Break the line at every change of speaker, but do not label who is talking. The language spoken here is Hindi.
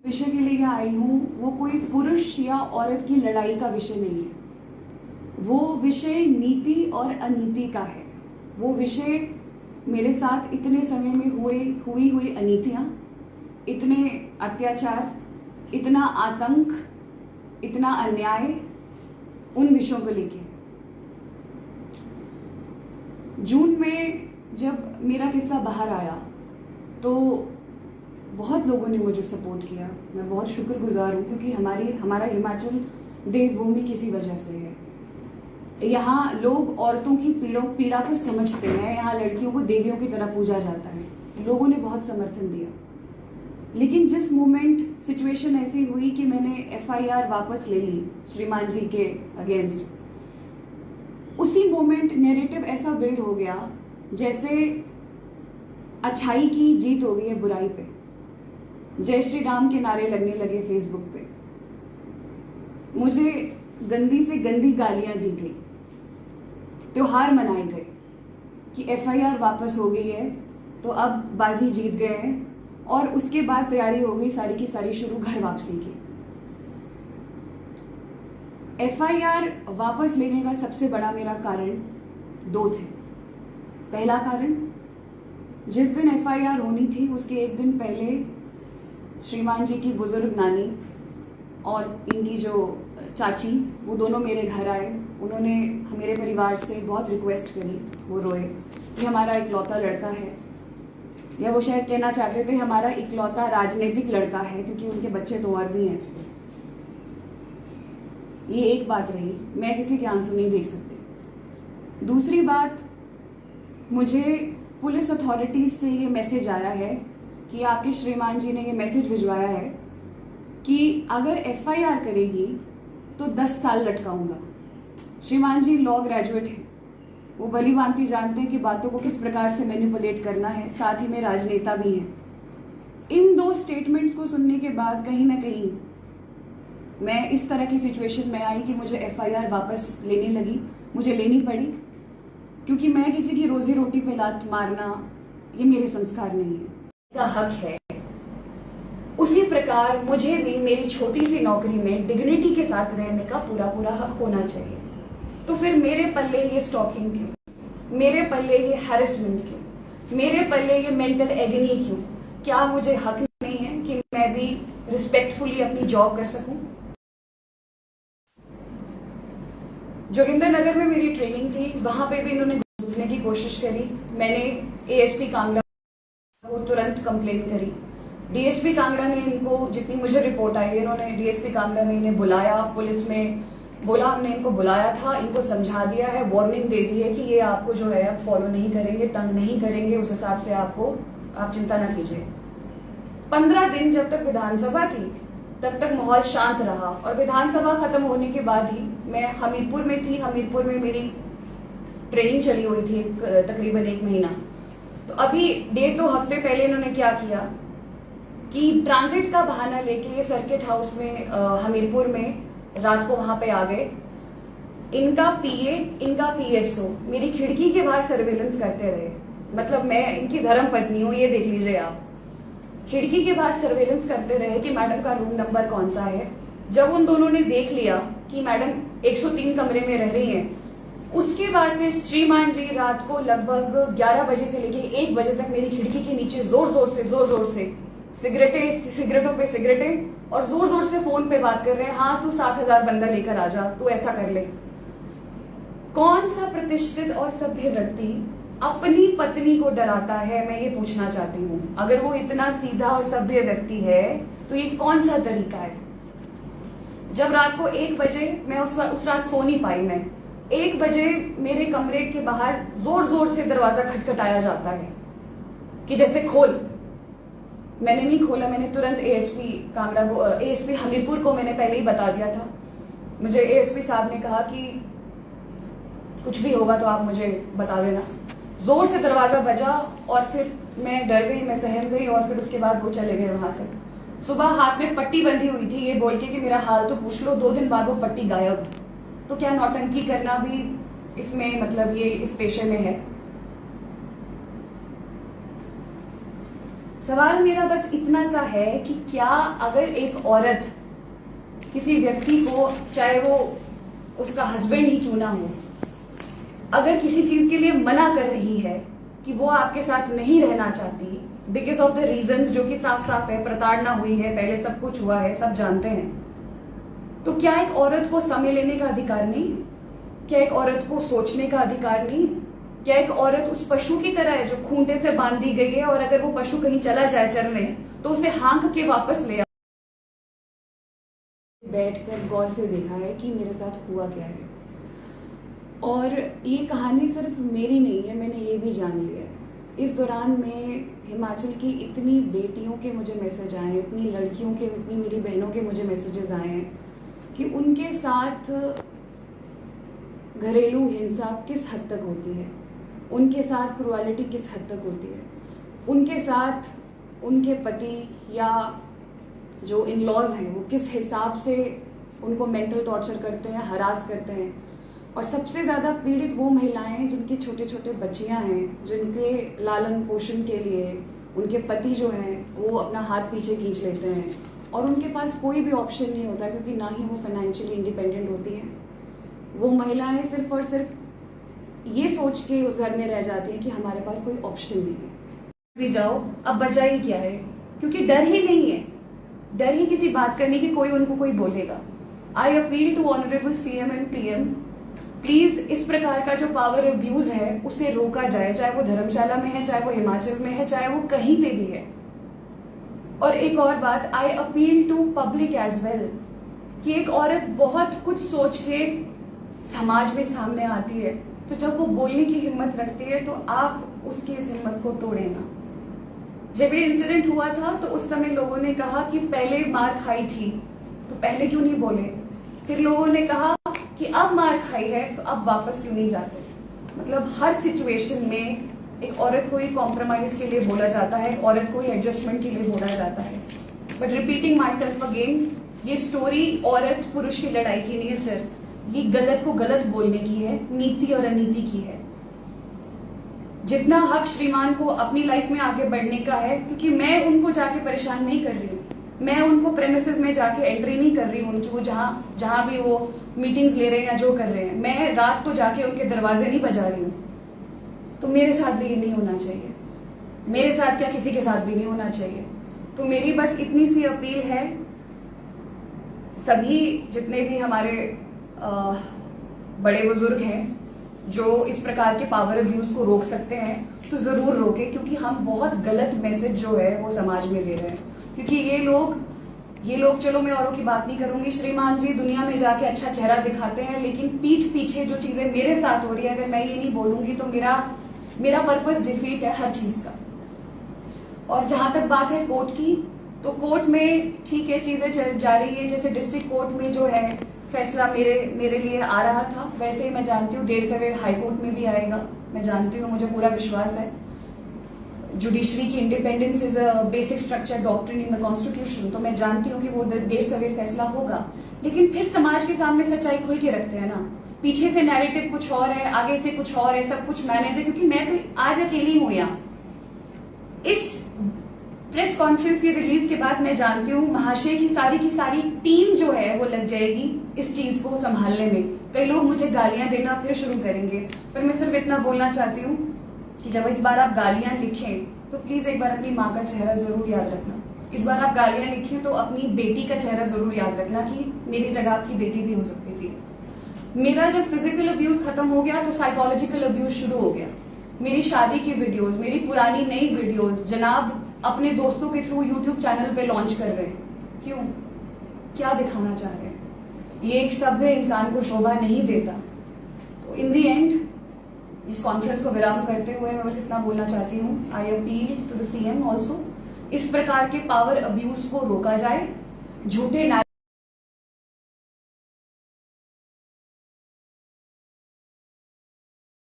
विषय के लिए आई हूँ वो कोई पुरुष या औरत की लड़ाई का विषय नहीं है। वो विषय नीति और अनीति का है। वो विषय मेरे साथ इतने समय में हुई अनीतियाँ, इतने अत्याचार, इतना आतंक, इतना अन्याय, उन विषयों को लेके। जून में जब मेरा किस्सा बाहर आया तो बहुत लोगों ने मुझे सपोर्ट किया। मैं बहुत शुक्रगुजार हूँ क्योंकि हमारा हिमाचल देवभूमि किसी वजह से है। यहाँ लोग औरतों की पीड़ा को समझते हैं। यहाँ लड़कियों को देवियों की तरह पूजा जाता है। लोगों ने बहुत समर्थन दिया। लेकिन जिस मोमेंट सिचुएशन ऐसी हुई कि मैंने FIR वापस ले ली श्रीमान जी के अगेंस्ट, उसी मोमेंट नैरेटिव ऐसा बिल्ड हो गया जैसे अच्छाई की जीत हो गई है बुराई पे। जय श्री राम के नारे लगने लगे फेसबुक पे। मुझे गंदी से गंदी गालियां दी गई। त्योहार मनाए गए कि FIR वापस हो गई है तो अब बाजी जीत गए हैं, और उसके बाद तैयारी हो गई सारी की सारी शुरू घर वापसी की। FIR वापस लेने का सबसे बड़ा मेरा कारण दो थे। पहला कारण, जिस दिन FIR होनी थी उसके एक दिन पहले श्रीमान जी की बुजुर्ग नानी और इनकी जो चाची, वो दोनों मेरे घर आए। उन्होंने मेरे परिवार से बहुत रिक्वेस्ट करी, वो रोए कि हमारा इकलौता लड़का है, या वो शायद कहना चाहते थे हमारा इकलौता राजनीतिक लड़का है, क्योंकि उनके बच्चे तो और भी हैं। ये एक बात रही, मैं किसी के आंसू नहीं देख सकती। दूसरी बात, मुझे पुलिस अथॉरिटीज़ से ये मैसेज आया है कि आपके श्रीमान जी ने ये मैसेज भिजवाया है कि अगर FIR करेगी तो 10 साल लटकाऊंगा। श्रीमान जी लॉ ग्रेजुएट हैं, वो भली भांति जानते हैं कि बातों को किस प्रकार से मैनिपुलेट करना है, साथ ही में राजनेता भी हैं। इन दो स्टेटमेंट्स को सुनने के बाद कहीं ना कहीं मैं इस तरह की सिचुएशन में आई कि मुझे FIR वापस लेने लगी, मुझे लेनी पड़ी, क्योंकि मैं किसी की रोजी रोटी पे लात मारना ये मेरे संस्कार नहीं है, का हक है। उसी प्रकार मुझे भी मेरी छोटी सी नौकरी में डिग्निटी के साथ रहने का पूरा हक होना चाहिए। तो फिर मेरे पल्ले ये स्टॉकिंग क्यों, मेरे पल्ले ये हैरेसमेंट क्यों, मेरे पल्ले ये मेंटल एगनी क्यों? क्या मुझे हक नहीं है कि मैं भी रिस्पेक्टफुली अपनी जॉब कर सकूं? जोगिंदर नगर में मेरी ट्रेनिंग थी, वहां पे भी इन्होंने घुसने की कोशिश करी। मैंने ASP कांगड़ा को तुरंत कंप्लेन करी। DSP कांगड़ा ने इनको, जितनी मुझे रिपोर्ट आई, इन्होंने DSP कांगड़ा ने इन्हें बुलाया, पुलिस में बोला हमने इनको बुलाया था, इनको समझा दिया है, वार्निंग दे दी है कि ये आपको जो है अब फॉलो नहीं करेंगे, तंग नहीं करेंगे, उस हिसाब से आप चिंता ना कीजिए। 15 दिन जब तक विधानसभा थी तब तक माहौल शांत रहा, और विधानसभा खत्म होने के बाद ही मैं हमीरपुर में थी। हमीरपुर में मेरी ट्रेनिंग चली हुई थी तकरीबन 1 महीना। तो अभी 1.5-2 हफ्ते पहले इन्होंने क्या किया कि ट्रांजिट का बहाना लेके ये सर्किट हाउस में हमीरपुर में रात को वहां पे आ गए। इनका PA, इनका PSO मेरी खिड़की के बाहर सर्वेलेंस करते रहे। मतलब मैं इनकी धर्म पत्नी हूँ, ये देख लीजिए आप। खिड़की के बाहर सर्वेलेंस करते रहे कि मैडम का रूम नंबर कौन सा है। जब उन दोनों ने देख लिया कि मैडम 103 कमरे में रह रही हैं, उसके बाद से श्रीमान जी रात को लगभग 11 बजे से लेके 1 बजे तक मेरी खिड़की के नीचे जोर जोर से सिगरेटों पे सिगरेटें और जोर जोर से फोन पे बात कर रहे हैं। हाँ, तू 7,000 बंदा लेकर आ जा, तू ऐसा कर ले। कौन सा प्रतिष्ठित और सभ्य व्यक्ति अपनी पत्नी को डराता है, मैं ये पूछना चाहती हूँ। अगर वो इतना सीधा और सभ्य व्यक्ति है तो ये कौन सा तरीका है? जब रात को 1 बजे, मैं उस रात सो नहीं पाई, मैं 1 बजे मेरे कमरे के बाहर जोर जोर से दरवाजा खटखटाया जाता है कि जैसे खोल। मैंने नहीं खोला, मैंने तुरंत ASP कांगड़ा को, ASP हमीरपुर को मैंने पहले ही बता दिया था। मुझे ASP साहब ने कहा कि कुछ भी होगा तो आप मुझे बता देना। जोर से दरवाजा बजा और फिर मैं डर गई, मैं सहम गई, और फिर उसके बाद वो चले गए वहां से। सुबह हाथ में पट्टी बंधी हुई थी, ये बोल के कि मेरा हाल तो पूछ लो। 2 दिन बाद वो पट्टी गायब। तो क्या नौटंकी करना भी इसमें, मतलब ये इस पेशे में है? सवाल मेरा बस इतना सा है कि क्या अगर एक औरत किसी व्यक्ति को, चाहे वो उसका हस्बैंड ही क्यों ना हो, अगर किसी चीज के लिए मना कर रही है कि वो आपके साथ नहीं रहना चाहती बिकॉज ऑफ द रीजंस जो कि साफ साफ है, प्रताड़ना हुई है, पहले सब कुछ हुआ है, सब जानते हैं, तो क्या एक औरत को समय लेने का अधिकार नहीं? क्या एक औरत को सोचने का अधिकार नहीं? क्या एक औरत उस पशु की तरह है जो खूंटे से बांध दी गई है और अगर वो पशु कहीं चला जाए चरने तो उसे हाँक के वापस ले? बैठकर गौर से देखा है कि मेरे साथ हुआ क्या है, और ये कहानी सिर्फ मेरी नहीं है, मैंने ये भी जान लिया है। इस दौरान में हिमाचल की इतनी बेटियों के मुझे मैसेज आए, इतनी लड़कियों के, इतनी मेरी बहनों के मुझे मैसेजेस आए हैं कि उनके साथ घरेलू हिंसा किस हद तक होती है, उनके साथ क्रूअलिटी किस हद तक होती है, उनके साथ उनके पति या जो इन लॉज हैं वो किस हिसाब से उनको मेंटल टॉर्चर करते हैं, हरास करते हैं। और सबसे ज़्यादा पीड़ित वो महिलाएं हैं जिनकी छोटे छोटे बच्चियां हैं, जिनके लालन पोषण के लिए उनके पति जो हैं वो अपना हाथ पीछे खींच लेते हैं और उनके पास कोई भी ऑप्शन नहीं होता, क्योंकि ना ही वो फाइनेंशियली इंडिपेंडेंट होती हैं। वो महिलाएं सिर्फ और सिर्फ ये सोच के उस घर में रह जाती हैं कि हमारे पास कोई ऑप्शन नहीं है। जाओ, अब बचा ही क्या है, क्योंकि डर ही नहीं है, डर ही किसी बात करने की कोई उनको कोई बोलेगा। I appeal to honourable CM and PM, please इस प्रकार का जो पावर अब्यूज है उसे रोका जाए, चाहे वो धर्मशाला में है, चाहे वो हिमाचल में है, चाहे वो कहीं पे भी है। और एक और बात, I appeal to public as well, कि एक औरत बहुत कुछ सोच के समाज में सामने आती है, तो जब वो बोलने की हिम्मत रखती है तो आप उसकी इस हिम्मत को तोड़े ना। जब ये इंसिडेंट हुआ था तो उस समय लोगों ने कहा कि पहले मार खाई थी तो पहले क्यों नहीं बोले, फिर लोगों ने कहा कि अब मार खाई है तो अब वापस क्यों नहीं जाते। मतलब हर सिचुएशन में एक औरत को ही कॉम्प्रोमाइज के लिए बोला जाता है, एक औरत को ही एडजस्टमेंट के लिए बोला जाता है। But repeating my self again, ये स्टोरी औरत पुरुष की लड़ाई की नहीं है सर, ये गलत को गलत बोलने की है, नीति और अनीति की है। जितना हक श्रीमान को अपनी लाइफ में आगे बढ़ने का है, क्योंकि मैं उनको जाके परेशान नहीं कर रही हूँ, मैं उनको प्रेमिसेस में जाके एंट्री नहीं कर रही हूँ उनकी, वो जहां भी वो मीटिंग्स ले रहे हैं या जो कर रहे हैं, मैं रात को जाके उनके दरवाजे नहीं बजा रही हूँ। तो मेरे साथ भी ये नहीं होना चाहिए, मेरे साथ क्या किसी के साथ भी नहीं होना चाहिए। तो मेरी बस इतनी सी अपील है, सभी जितने भी हमारे बड़े बुजुर्ग हैं जो इस प्रकार के पावर अब्यूज को रोक सकते हैं तो जरूर रोके, क्योंकि हम बहुत गलत मैसेज जो है वो समाज में दे रहे हैं। क्योंकि ये लोग चलो मैं औरों की बात नहीं करूंगी, श्रीमान जी दुनिया में जाके अच्छा चेहरा दिखाते हैं, लेकिन पीठ पीछे जो चीजें मेरे साथ हो रही है, अगर मैं ये नहीं बोलूंगी तो मेरा पर्पस डिफीट है हर चीज का। और जहां तक बात है कोर्ट की, तो कोर्ट में ठीक है चीजें चल जा रही है, जैसे डिस्ट्रिक्ट कोर्ट में जो है फैसला मेरे लिए आ रहा था, वैसे ही मैं जानती हूँ देर सवेर हाई कोर्ट में भी आएगा, मैं जानती हूँ, मुझे पूरा विश्वास है। जुडिशरी की independence is a basic structure doctrine in the constitution, तो मैं जानती हूँ कि वो देर सवेर फैसला होगा। लेकिन फिर समाज के सामने सच्चाई खुल के रखते हैं ना, पीछे से नैरेटिव कुछ और है, आगे से कुछ और है, सब कुछ मैनेज है। क्योंकि मैं तो आज अकेली हूँ यहाँ, इस प्रेस कॉन्फ्रेंस के रिलीज के बाद मैं जानती हूँ महाशय की सारी टीम जो है वो लग जाएगी इस चीज को संभालने में। कई लोग मुझे गालियां देना फिर शुरू करेंगे, पर मैं सिर्फ इतना बोलना चाहती हूँ कि जब इस बार आप गालियां लिखें तो प्लीज एक बार अपनी माँ का चेहरा जरूर याद रखना। इस बार आप गालियां लिखें तो अपनी बेटी का चेहरा जरूर याद रखना कि मेरी जगह आपकी बेटी भी हो सकती थी। मेरा जब फिजिकल अब्यूज खत्म हो गया तो साइकोलॉजिकल अब्यूज शुरू हो गया। मेरी शादी की वीडियोस, मेरी पुरानी नई वीडियोस जनाब अपने दोस्तों के थ्रू यूट्यूब चैनल पे लॉन्च कर रहे हैं। क्यों? क्या दिखाना चाह रहे हैं? ये एक सभ्य इंसान को शोभा नहीं देता। तो इन दी एंड इस कॉन्फ्रेंस को विराम करते हुए मैं बस इतना बोलना चाहती हूँ, I appeal to the CM also, इस प्रकार के पावर अब्यूज को रोका जाए, झूठे